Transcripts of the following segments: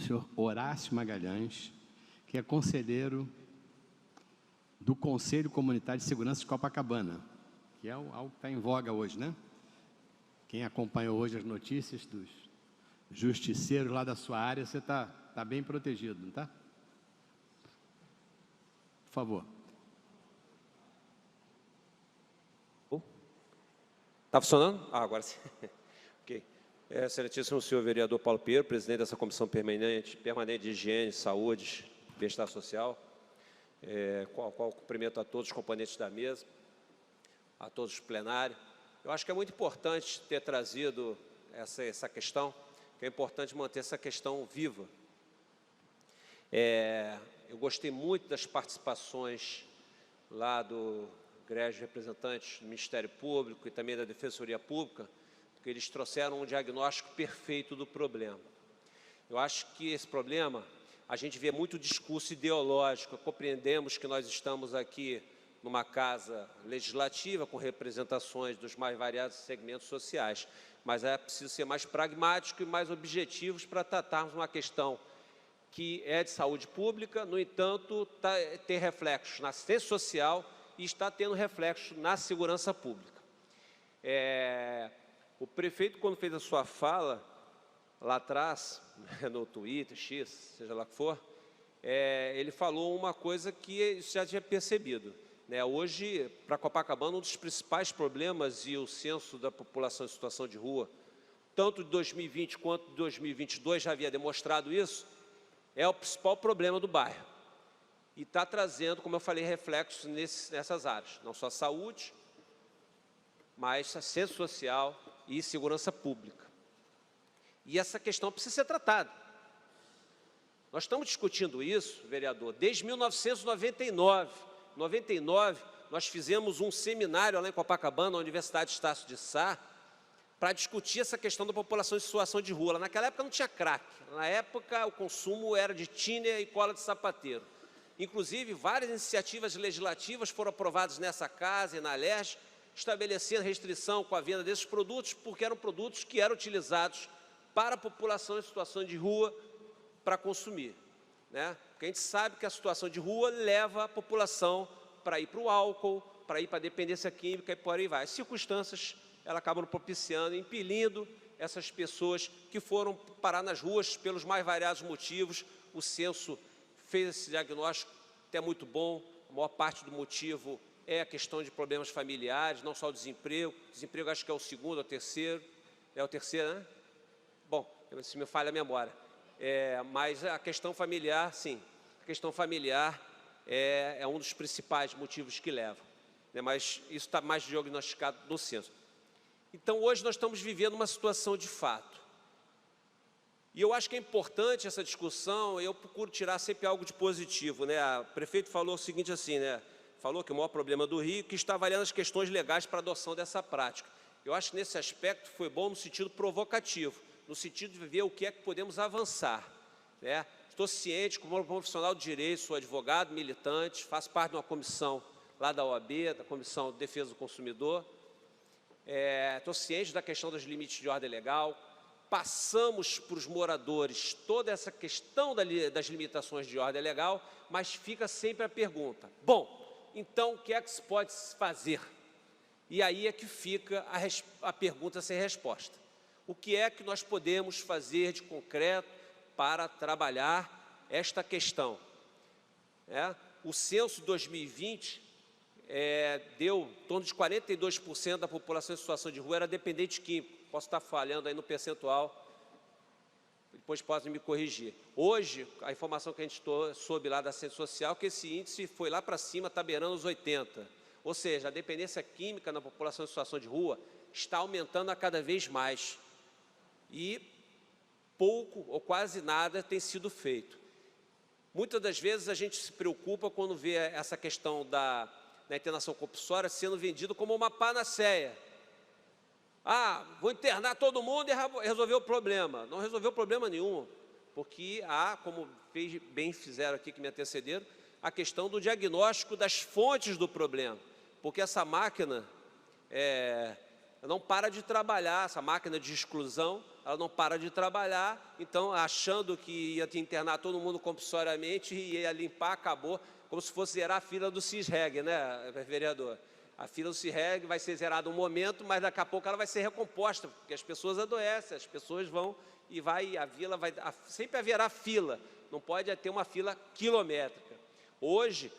senhor Horácio Magalhães, que é conselheiro do Conselho Comunitário de Segurança de Copacabana, que é algo que está em voga hoje, né? Quem acompanhou hoje as notícias dos justiceiros lá da sua área, você está bem protegido, não está? Por favor. Está funcionando? Ah, agora sim. Ok. Excelentíssimo senhor vereador Paulo Pinheiro, presidente dessa Comissão Permanente de Higiene, Saúde e Bem-Estar Social, qual cumprimento a todos os componentes da mesa, a todos os plenários. Eu acho que é muito importante ter trazido essa questão, que é importante manter essa questão viva. Eu gostei muito das participações lá do greve de representantes do Ministério Público e também da Defensoria Pública, porque eles trouxeram um diagnóstico perfeito do problema. Eu acho que esse problema, a gente vê muito discurso ideológico, compreendemos que nós estamos aqui numa casa legislativa com representações dos mais variados segmentos sociais, mas é preciso ser mais pragmático e mais objetivos para tratarmos uma questão que é de saúde pública, no entanto, tem reflexos na assistência social e está tendo reflexo na segurança pública. O prefeito, quando fez a sua fala, lá atrás, no Twitter, X, seja lá o que for, ele falou uma coisa que já tinha percebido. Hoje, para Copacabana, um dos principais problemas e o censo da população em situação de rua, tanto de 2020 quanto de 2022 já havia demonstrado isso, é o principal problema do bairro. E está trazendo, como eu falei, reflexos nessas áreas, não só saúde, mas assistência social e segurança pública. E essa questão precisa ser tratada. Nós estamos discutindo isso, vereador, desde 1999. Em 99, nós fizemos um seminário lá em Copacabana, na Universidade Estácio de Sá, para discutir essa questão da população em situação de rua. Naquela época não tinha crack. Na época, o consumo era de tiner e cola de sapateiro. Inclusive, várias iniciativas legislativas foram aprovadas nessa casa e na LERJ, estabelecendo restrição com a venda desses produtos, porque eram produtos que eram utilizados para a população em situação de rua para consumir. Porque a gente sabe que a situação de rua leva a população para ir para o álcool, para ir para a dependência química e por aí vai. As circunstâncias, elas acabam propiciando, impelindo essas pessoas que foram parar nas ruas pelos mais variados motivos. O censo fez esse diagnóstico, até muito bom. A maior parte do motivo é a questão de problemas familiares, não só o desemprego. Desemprego acho que é o segundo ou terceiro. É o terceiro, né? Bom, se me falha a memória. Mas a questão familiar, sim. A questão familiar é um dos principais motivos que levam. Mas isso está mais diagnosticado no censo. Então, hoje nós estamos vivendo uma situação de fato. E eu acho que é importante essa discussão, eu procuro tirar sempre algo de positivo. O prefeito falou o seguinte assim, falou que o maior problema do Rio é que está avaliando as questões legais para a adoção dessa prática. Eu acho que nesse aspecto foi bom no sentido provocativo, no sentido de ver o que é que podemos avançar. Estou ciente, como profissional de direito, sou advogado, militante, faço parte de uma comissão lá da OAB, da Comissão de Defesa do Consumidor. Estou ciente da questão dos limites de ordem legal. Passamos para os moradores toda essa questão das limitações de ordem legal, mas fica sempre a pergunta, bom, então o que é que se pode fazer? E aí é que fica a pergunta sem resposta. O que é que nós podemos fazer de concreto para trabalhar esta questão? O censo 2020 deu em torno de 42% da população em situação de rua era dependente químico. Posso estar falhando aí no percentual, depois podem me corrigir. Hoje, a informação que a gente soube lá da assistência social é que esse índice foi lá para cima, está beirando os 80%. Ou seja, a dependência química na população em situação de rua está aumentando a cada vez mais. E pouco ou quase nada tem sido feito. Muitas das vezes a gente se preocupa quando vê essa questão da internação compulsória sendo vendida como uma panaceia. Vou internar todo mundo e resolver o problema. Não resolveu problema nenhum, porque como bem fizeram aqui que me antecederam, a questão do diagnóstico das fontes do problema. Porque essa máquina ela não para de trabalhar, essa máquina de exclusão, ela não para de trabalhar, então, achando que ia te internar todo mundo compulsoriamente e ia limpar, acabou, como se fosse zerar a fila do CISREG, né, vereador? A fila do CISREG vai ser zerada um momento, mas daqui a pouco ela vai ser recomposta, porque as pessoas adoecem, as pessoas vão e a vila vai... Sempre haverá fila, não pode ter uma fila quilométrica. Hoje,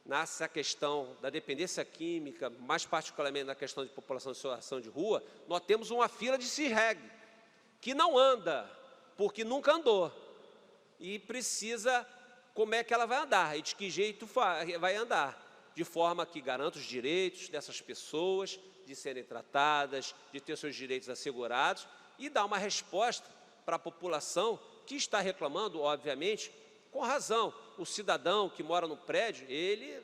nessa questão da dependência química, mais particularmente na questão de população de situação de rua, nós temos uma fila de CISREG, que não anda, porque nunca andou, e precisa, como é que ela vai andar, e de que jeito vai andar, de forma que garanta os direitos dessas pessoas, de serem tratadas, de ter seus direitos assegurados, e dá uma resposta para a população que está reclamando, obviamente, com razão. O cidadão que mora no prédio,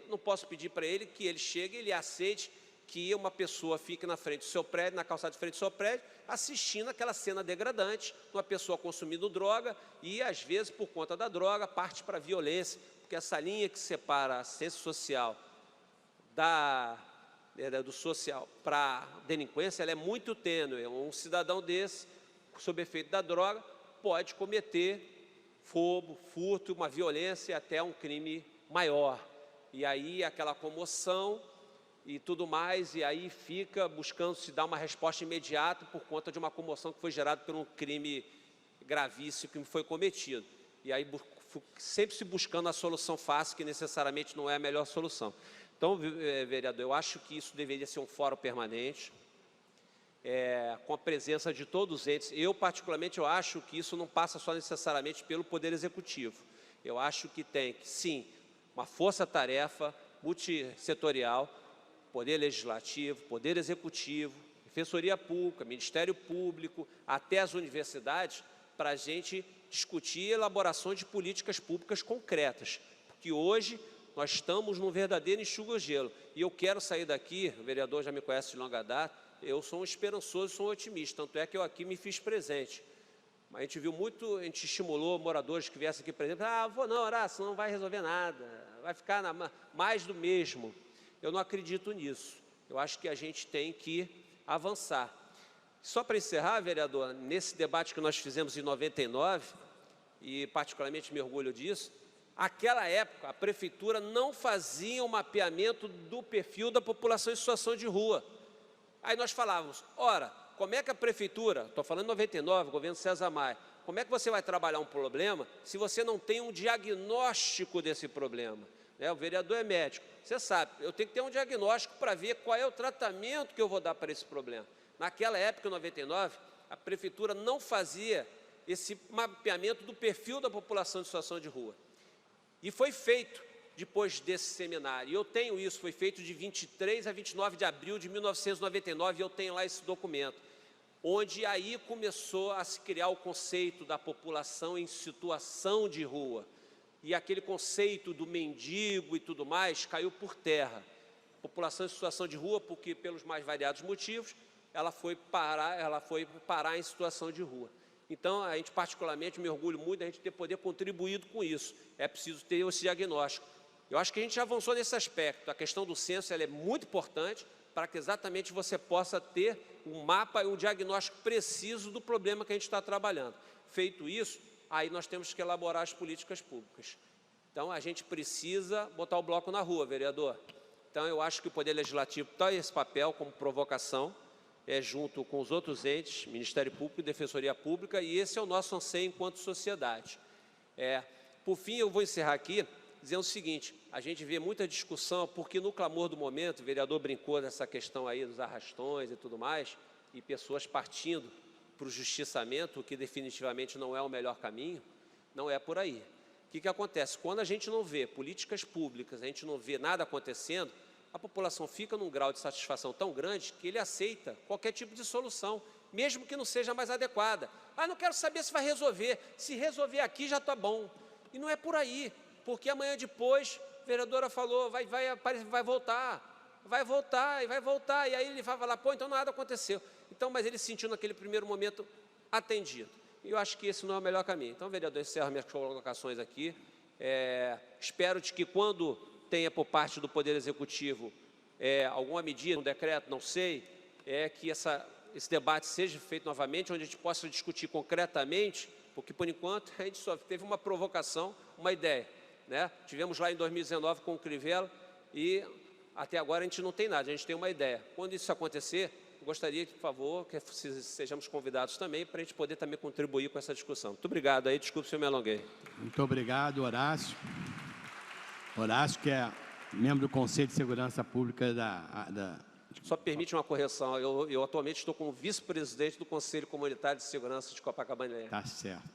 não posso pedir para ele que ele chegue e ele aceite que uma pessoa fique na frente do seu prédio, na calçada de frente do seu prédio, assistindo aquela cena degradante, uma pessoa consumindo droga e, às vezes, por conta da droga, parte para a violência, porque essa linha que separa a assistência social do social para a delinquência, ela é muito tênue. Um cidadão desse, sob efeito da droga, pode cometer roubo, furto, uma violência, até um crime maior. E aí aquela comoção e tudo mais, e aí fica buscando se dar uma resposta imediata por conta de uma comoção que foi gerada por um crime gravíssimo que foi cometido. E aí sempre se buscando a solução fácil, que necessariamente não é a melhor solução. Então, vereador, eu acho que isso deveria ser um fórum permanente, com a presença de todos os entes. Eu, particularmente, eu acho que isso não passa só necessariamente pelo Poder Executivo. Eu acho que tem que, sim, uma força-tarefa multissetorial, Poder Legislativo, Poder Executivo, Defensoria Pública, Ministério Público, até as universidades, para a gente discutir elaborações de políticas públicas concretas. Porque hoje nós estamos num verdadeiro enxuga-gelo. E eu quero sair daqui, o vereador já me conhece de longa data, eu sou um esperançoso, sou um otimista, tanto é que eu aqui me fiz presente. Mas a gente viu muito, a gente estimulou moradores que viessem aqui, por exemplo, vou não, Horácio, não vai resolver nada, vai ficar mais do mesmo. Eu não acredito nisso. Eu acho que a gente tem que avançar. Só para encerrar, vereador, nesse debate que nós fizemos em 99, e particularmente me orgulho disso, aquela época a prefeitura não fazia um mapeamento do perfil da população em situação de rua. Aí nós falávamos, ora, como é que a prefeitura, estou falando em 99, governo César Maia, como é que você vai trabalhar um problema se você não tem um diagnóstico desse problema? O vereador é médico, você sabe, eu tenho que ter um diagnóstico para ver qual é o tratamento que eu vou dar para esse problema. Naquela época, em 99, a prefeitura não fazia esse mapeamento do perfil da população de situação de rua. E foi feito depois desse seminário. E eu tenho isso, foi feito de 23 a 29 de abril de 1999, e eu tenho lá esse documento, onde aí começou a se criar o conceito da população em situação de rua. E aquele conceito do mendigo e tudo mais caiu por terra. População em situação de rua, porque pelos mais variados motivos, ela foi parar em situação de rua. Então, a gente particularmente me orgulho muito da gente ter poder contribuído com isso. É preciso ter esse diagnóstico. Eu acho que a gente já avançou nesse aspecto. A questão do censo ela é muito importante para que exatamente você possa ter um mapa e um diagnóstico preciso do problema que a gente está trabalhando. Feito isso, aí nós temos que elaborar as políticas públicas. Então, a gente precisa botar o bloco na rua, vereador. Então, eu acho que o Poder Legislativo está esse papel como provocação, junto com os outros entes, Ministério Público e Defensoria Pública, e esse é o nosso anseio enquanto sociedade. Por fim, eu vou encerrar aqui dizendo o seguinte, a gente vê muita discussão, porque no clamor do momento, o vereador brincou dessa questão aí dos arrastões e tudo mais, e pessoas partindo para o justiçamento, o que definitivamente não é o melhor caminho, não é por aí. O que acontece? Quando a gente não vê políticas públicas, a gente não vê nada acontecendo, a população fica num grau de satisfação tão grande que ele aceita qualquer tipo de solução, mesmo que não seja mais adequada. Não quero saber se vai resolver, se resolver aqui já está bom. E não é por aí, porque amanhã depois, a vereadora falou, vai voltar, e aí ele vai falar, então nada aconteceu. Então, mas ele se sentiu naquele primeiro momento atendido. E eu acho que esse não é o melhor caminho. Então, vereador, encerro minhas colocações aqui. Espero que quando tenha por parte do Poder Executivo alguma medida, um decreto, não sei, é que esse debate seja feito novamente, onde a gente possa discutir concretamente, porque, por enquanto, a gente só teve uma provocação, uma ideia, né? Tivemos lá em 2019 com o Crivella e até agora a gente não tem nada, a gente tem uma ideia. Quando isso acontecer, eu gostaria, por favor, que sejamos convidados também para a gente poder também contribuir com essa discussão. Muito obrigado aí, desculpe se eu me alonguei. Muito obrigado, Horácio. Horácio, que é membro do Conselho de Segurança Pública Só permite uma correção, eu atualmente estou como vice-presidente do Conselho Comunitário de Segurança de Copacabana. Tá certo.